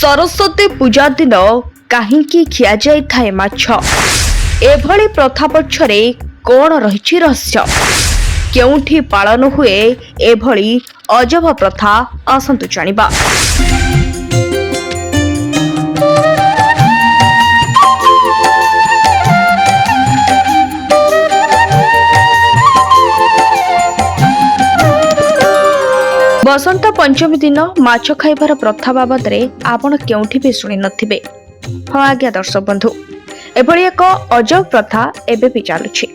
सरस्वती पूजा दिन काहींकी खिया जाई थाए माछ एभली प्रथा पछरे कौन रही रहस्य केउठी पालन हुए एभली अजब प्रथा आसंतु जानिबा। बसंत पंचमी दिन माछ खाइबार प्रथा बाबद आपण केउठी भी शुणी नथिबे। हाँ आज्ञा दर्शक बंधु, एभली एक अजब प्रथा एबे भी चलुछि।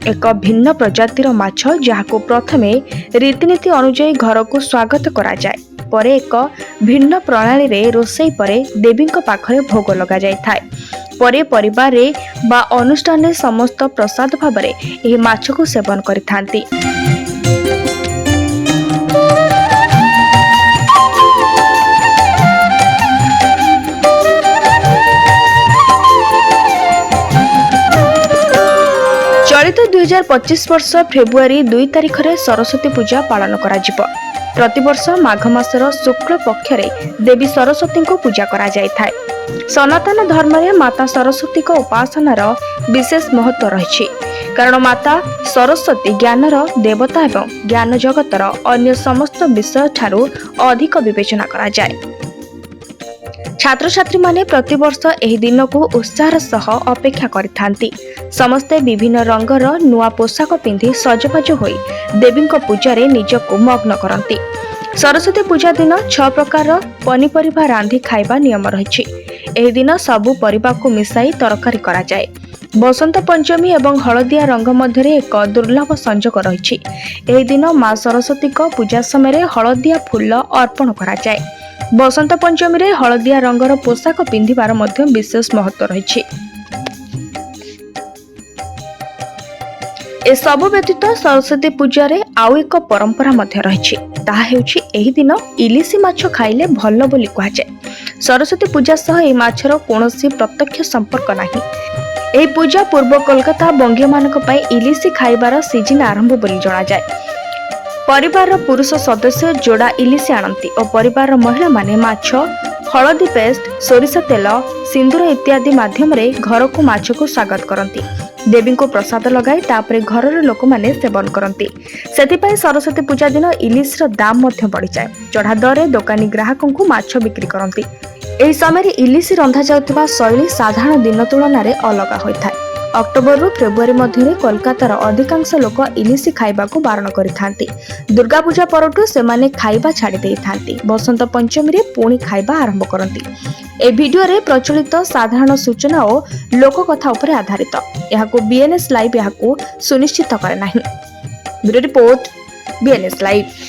एक भिन्न प्रजातिर माछ जहाको प्रथमे रीतिनीति अनुଯାयी घर को स्वागत करा जाय, परे एक भिन्न प्रणाली रे रोषेई परे देवींक पाखरे भोग लगा जाय थाए। परे परिवार रे बा अनुष्ठान रे समस्त प्रसाद भाबरे एही माछ को सेवन करिथांती। चलित 2025 वर्ष फेब्रुआरी 2 तारिख रे सरस्वती पूजा पालन करा जिवो। प्रतिवर्ष माघ मासर शुक्ल पक्षरे देवी सरस्वती को पूजा करा जाय थाए। सनातन धर्म रे माता सरस्वती को उपासनार विशेष महत्व रहिछि, कारण माता सरस्वती ज्ञानर देवता एवं ज्ञान जगतर अन्य समस्त विषय ठारू अधिक विवेचना करा जाय। छात्र छात्री माने प्रतिवर्ष एही दिन को उत्साह सह अपेक्षा करिथांती। समस्ते विभिन्न रंगर नुआ पोशाक पिंधि सजबाज होई देवी पूजा रे निजको मग्न करंती। सरस्वती पूजा दिन 6 प्रकार पनीपरिबा रांधि खाइबा नियम रहिछि। एही दिन सबु परिबा को मिसाई तरकारी करा जाय। बसंत पंचमी एवं हलदिया रंग मध्यरे एक दुर्लभ संजोग रहिछि। एही दिन मां सरस्वती को पूजा समय हलदिया फूल अर्पण करा जाय। बसंत पंचमी रे हलदिया रंगर पोशाक पिंधिबार मध्य विशेष महत्व रहिछि। ए सब व्यतीत सरस्वती पूजा रे आउ एक परंपरा मध्य रहिछि। ताहा हेउछि एही दिन इलिसी माछ खाइले भल्ल बोली कुहा जाय। सरस्वती पूजा सह ए माछर कोनोसी प्रत्यक्ष संपर्क नाही। एही पूजा पूर्व कोलकाता बंगीय मानक पई इलिसी खाइबार सीजन आरंभ बोली जणा जाय। परिवार पुरुष सदस्य जोड़ा इलिसी आनती और परिवार महिला माने माछ हलदी पेस्ट सोरिष तेल सिंदूर इत्यादि माध्यम रे घर को माछ को स्वागत करती। देवी को प्रसाद लगाई तापरे घर लोक माने सेवन करती। सेतिपई सरस्वती पूजा दिन इलिसी दाम मध्य बढ़ी जाए। चढ़ा दर दोकानी ग्राहकों को माछ बिक्री करती। एही समय इलिसी रंधा जाउथबा शैली साधारण दिन तुलन में अलग होता है। अक्टोबर रु फेब्रुआरी मध्य कोलकातार अधिकांश लोक इलिसी खाइबा को बारण करिथांती। दुर्गा पूजा परठू सेमाने खाइबा छाड़ी देइथांती। बसंत पंचमी रे पुणी खाइबा आरंभ करती। ए वीडियो रे प्रचलित साधारण सूचना और लोक कथा उपरे आधारित। एहाको बीएनएस लाइव एहाको सुनिश्चित करे नाही। Bureau report BNS live.